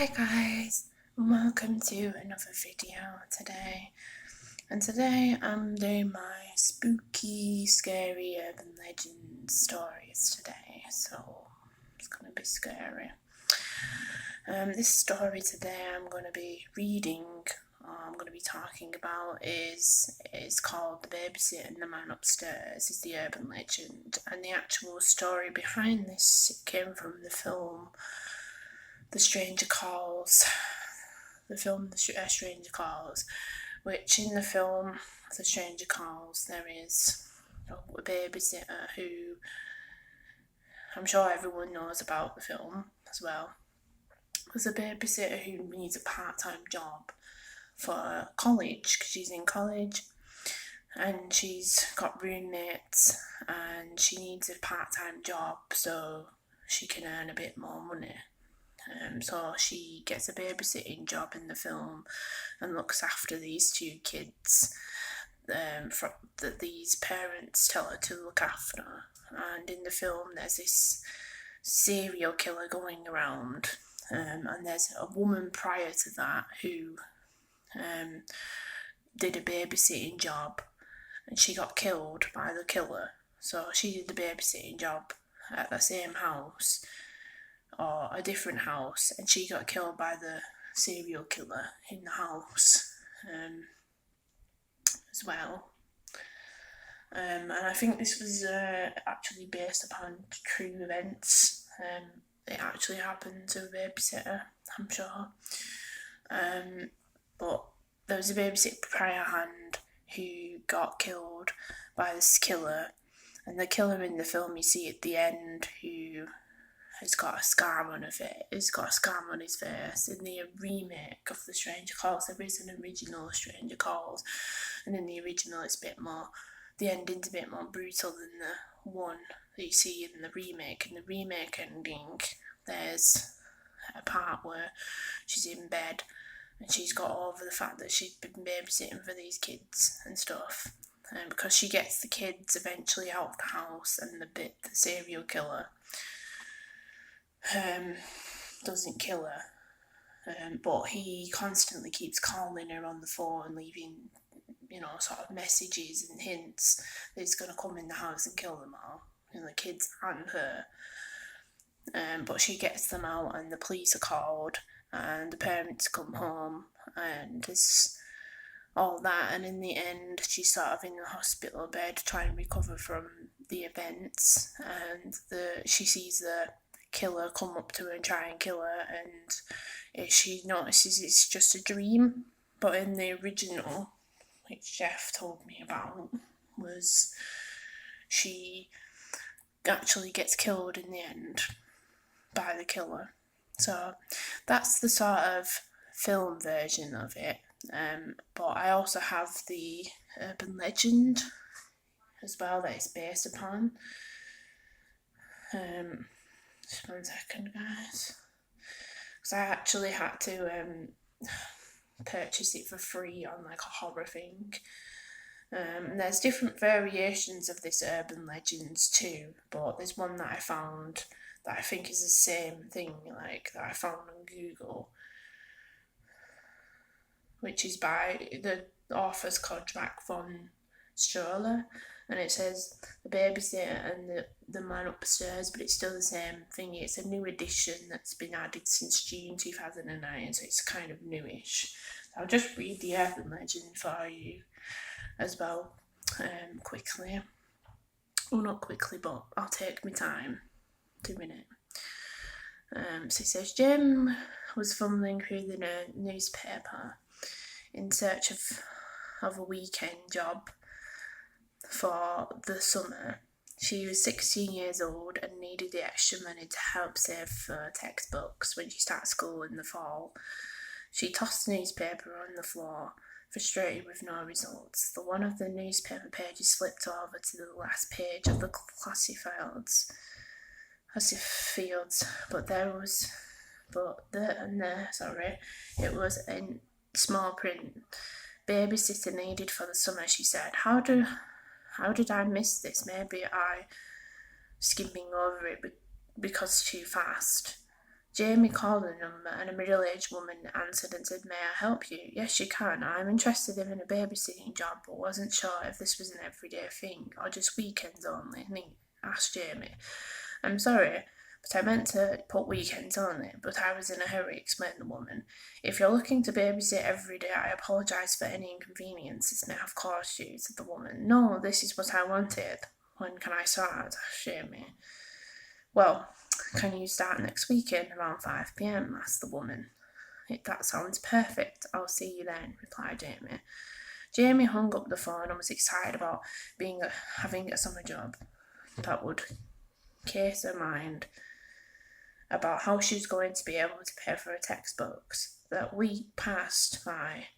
Hi guys, and welcome to another video today. And today I'm doing my spooky, scary urban legend stories today, so it's gonna be scary. This story today I'm gonna be reading, I'm gonna be talking about is called The Babysitter and the Man Upstairs. Is the urban legend, and the actual story behind this came from the film The Stranger Calls. The film The Stranger Calls, which in the film The Stranger Calls there is a babysitter who I'm sure everyone knows about the film as well. There's a babysitter who needs a part-time job for college because she's in college and she's got roommates and she needs a part-time job so she can earn a bit more money. So she gets a babysitting job in the film and looks after these two kids that these parents tell her to look after. And in the film there's this serial killer going around, and there's a woman prior to that who did a babysitting job and she got killed by the killer. So she did the babysitting job at the same house or a different house, and she got killed by the serial killer in the house as well. And I think this was actually based upon true events. It actually happened to a babysitter, I'm sure. But there was a babysitter prior hand who got killed by this killer, and the killer in the film you see at the end who has got a scar on his face. In the remake of The Stranger Calls, there is an original Stranger Calls, and in the original it's a bit more, the ending's a bit more brutal than the one that you see in the remake. In the remake ending, there's a part where she's in bed and she's got over the fact that she's been babysitting for these kids and stuff. And because she gets the kids eventually out of the house, and the serial killer doesn't kill her, but he constantly keeps calling her on the phone, leaving, sort of messages and hints that he's going to come in the house and kill them all, the kids and her. But she gets them out and the police are called and the parents come home and there's all that, and in the end she's sort of in the hospital bed trying to recover from the events, and she sees the killer come up to her and try and kill her, and she notices it's just a dream. But in the original, which Jeff told me about, was she actually gets killed in the end by the killer. So that's the sort of film version of it. But I also have the urban legend as well that it's based upon. Just 1 second, guys, because I actually had to purchase it for free on like a horror thing. There's different variations of this urban legends too, but there's one that I found that I think is the same thing, like that I found on Google, which is by the author's called Jack von Stroller, and it says The Babysitter and the Man Upstairs, but it's still the same thing. It's a new edition that's been added since June 2009, so it's kind of newish. I'll just read the urban legend for you as well, quickly. Well, not quickly, but I'll take my time doing it. So it says, Jim was fumbling through the newspaper in search of a weekend job for the summer. She was 16 years old and needed the extra money to help save for textbooks when she started school in the fall. She tossed the newspaper on the floor, frustrated with no results. The one of the newspaper pages slipped over to the last page of the classifieds, but it was in small print. Babysitter needed for the summer, she said. How did I miss this? Maybe I skimming over it because too fast. Jamie called the number and a middle-aged woman answered and said, "May I help you?" "Yes, you can. I'm interested in a babysitting job, but wasn't sure if this was an everyday thing or just weekends only," asked Jamie. "I'm sorry, but I meant to put weekends only, but I was in a hurry," explained the woman. "If you're looking to babysit every day, I apologise for any inconvenience this may have caused you," said the woman. "No, this is what I wanted." "When can I start?" asked Jamie. "Well, can you start next weekend around 5 p.m, asked the woman. "That sounds perfect. I'll see you then," replied Jamie. Jamie hung up the phone and was excited about having a summer job that would case her mind about how she was going to be able to pay for her textbooks. That week passed by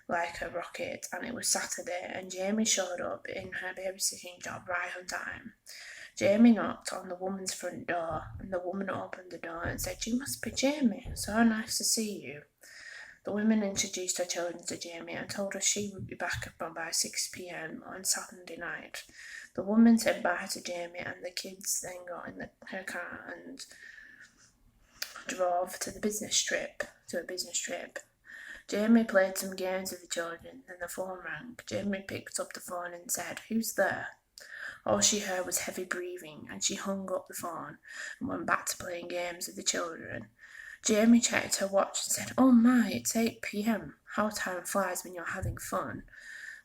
like a rocket, and it was Saturday, and Jamie showed up in her babysitting job right on time. Jamie knocked on the woman's front door, and the woman opened the door and said, "You must be Jamie. So nice to see you." The woman introduced her children to Jamie and told her she would be back by 6 p.m. on Saturday night. The woman said bye to Jamie, and the kids then got in her car and drove to a business trip. Jamie played some games with the children, then the phone rang. Jamie picked up the phone and said, "Who's there?" All she heard was heavy breathing, and she hung up the phone and went back to playing games with the children. Jamie checked her watch and said, "Oh my, it's 8 p.m. How time flies when you're having fun."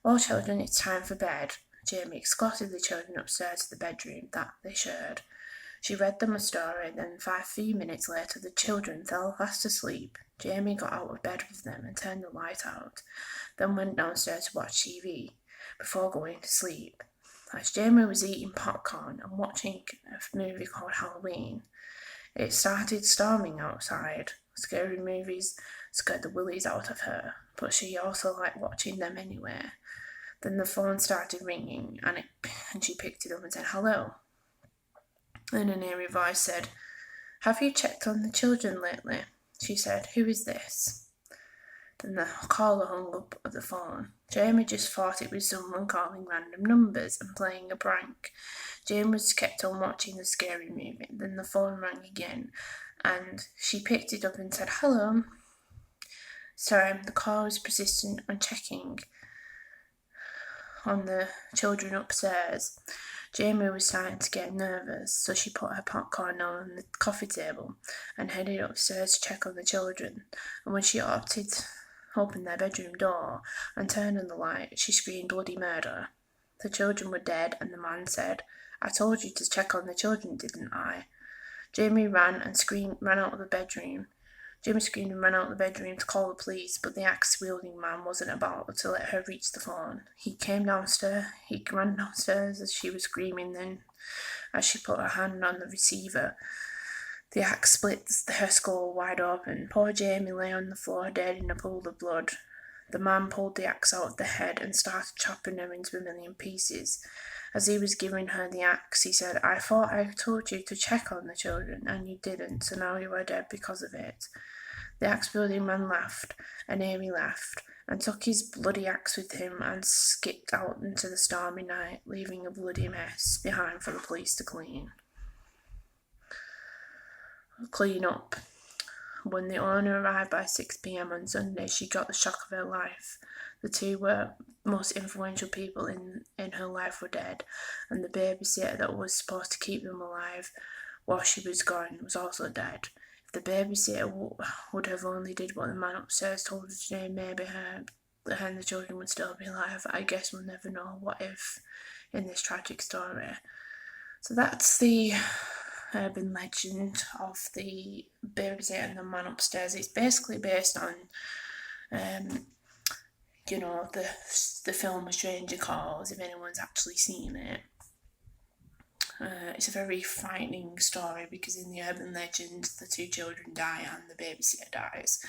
"Well, children, it's time for bed." Jamie escorted the children upstairs to the bedroom that they shared. She read them a story, then 5 minutes later the children fell fast asleep. Jamie got out of bed with them and turned the light out, then went downstairs to watch TV before going to sleep. As Jamie was eating popcorn and watching a movie called Halloween, it started storming outside. Scary movies scared the willies out of her, but she also liked watching them anyway. Then the phone started ringing, and she picked it up and said, "Hello." Then an eerie voice said, "Have you checked on the children lately?" She said, "Who is this?" Then the caller hung up the phone. Jamie just thought it was someone calling random numbers and playing a prank. Jamie was kept on watching the scary movie. Then the phone rang again, and she picked it up and said, "Hello." Sorry, the caller was persistent on checking on the children upstairs. Jamie was starting to get nervous, so she put her popcorn on the coffee table and headed upstairs to check on the children. And when she opened their bedroom door and turned on the light, she screamed bloody murder. The children were dead, and the man said, "I told you to check on the children, didn't I?" Jamie ran out of the bedroom. Jamie screamed and ran out of the bedroom to call the police, but the axe-wielding man wasn't about to let her reach the phone. He ran downstairs as she was screaming, then as she put her hand on the receiver, the axe split her skull wide open. Poor Jamie lay on the floor dead in a pool of blood. The man pulled the axe out of the head and started chopping her into a million pieces. As he was giving her the axe, he said, "I thought I told you to check on the children, and you didn't, so now you are dead because of it." The axe-wielding man laughed, an eerie laugh, and took his bloody axe with him and skipped out into the stormy night, leaving a bloody mess behind for the police to clean up. When the owner arrived by 6 p.m. on Sunday, she got the shock of her life. The two most influential people in her life were dead, and the babysitter that was supposed to keep them alive while she was gone was also dead. If the babysitter would have only did what the man upstairs told her to do, maybe her and the children would still be alive. I guess we'll never know what if in this tragic story. So that's the urban legend of the babysitter and the man upstairs. It's basically based on, the film A Stranger Calls, if anyone's actually seen it. It's a very frightening story because in the urban legend, the two children die and the babysitter dies.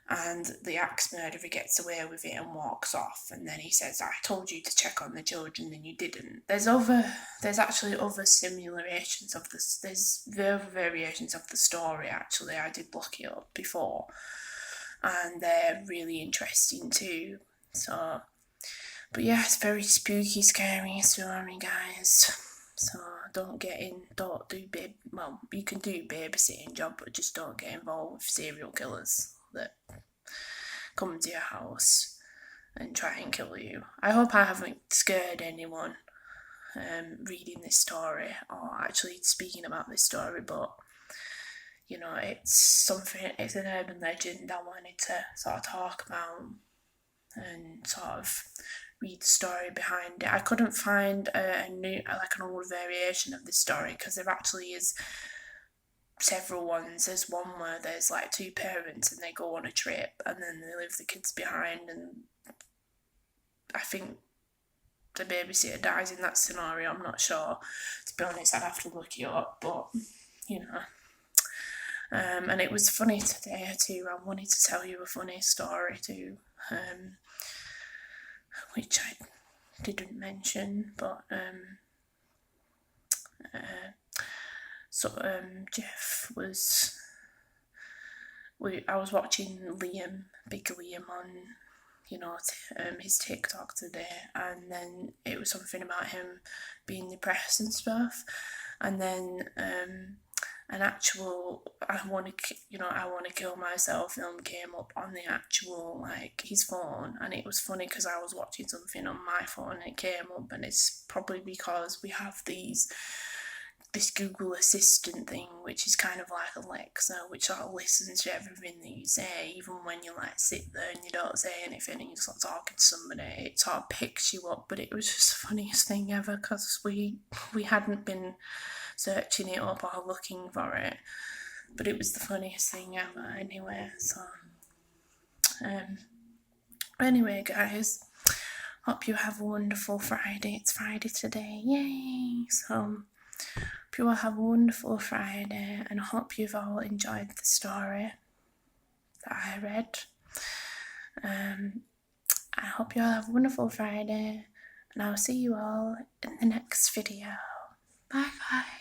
And the axe murderer gets away with it and walks off, and then he says, "I told you to check on the children and you didn't." There's actually other simulations of this. There's variations of the story, actually. I did look it up before, and they're really interesting too. So, but yeah, it's a very spooky, scary story, guys. So don't you can do babysitting job, but just don't get involved with serial killers that come to your house and try and kill you. I hope I haven't scared anyone reading this story or actually speaking about this story, but you know, it's an urban legend I wanted to sort of talk about and sort of read the story behind it. I couldn't find an old variation of this story because there actually is several ones. There's one where there's like two parents and they go on a trip and then they leave the kids behind, and I think the babysitter dies in that scenario. I'm not sure. To be honest, I'd have to look it up, but you know. And it was funny today too. I wanted to tell you a funny story too, which I didn't mention, but Jeff was. I was watching Big Liam on, his TikTok today, and then it was something about him being depressed and stuff, and then an actual I want to kill myself film came up on the actual his phone, and it was funny because I was watching something on my phone and it came up, and it's probably because we have this Google Assistant thing, which is kind of like Alexa, which sort of listens to everything that you say, even when you sit there and you don't say anything and you're sort of talking to somebody, it sort of picks you up. But it was just the funniest thing ever because we hadn't been searching it up or looking for it, but it was the funniest thing ever anyway. So anyway guys, hope you have a wonderful Friday. It's Friday today, yay! So hope you all have a wonderful Friday, and I hope you've all enjoyed the story that I read. I hope you all have a wonderful Friday, and I'll see you all in the next video. Bye guys.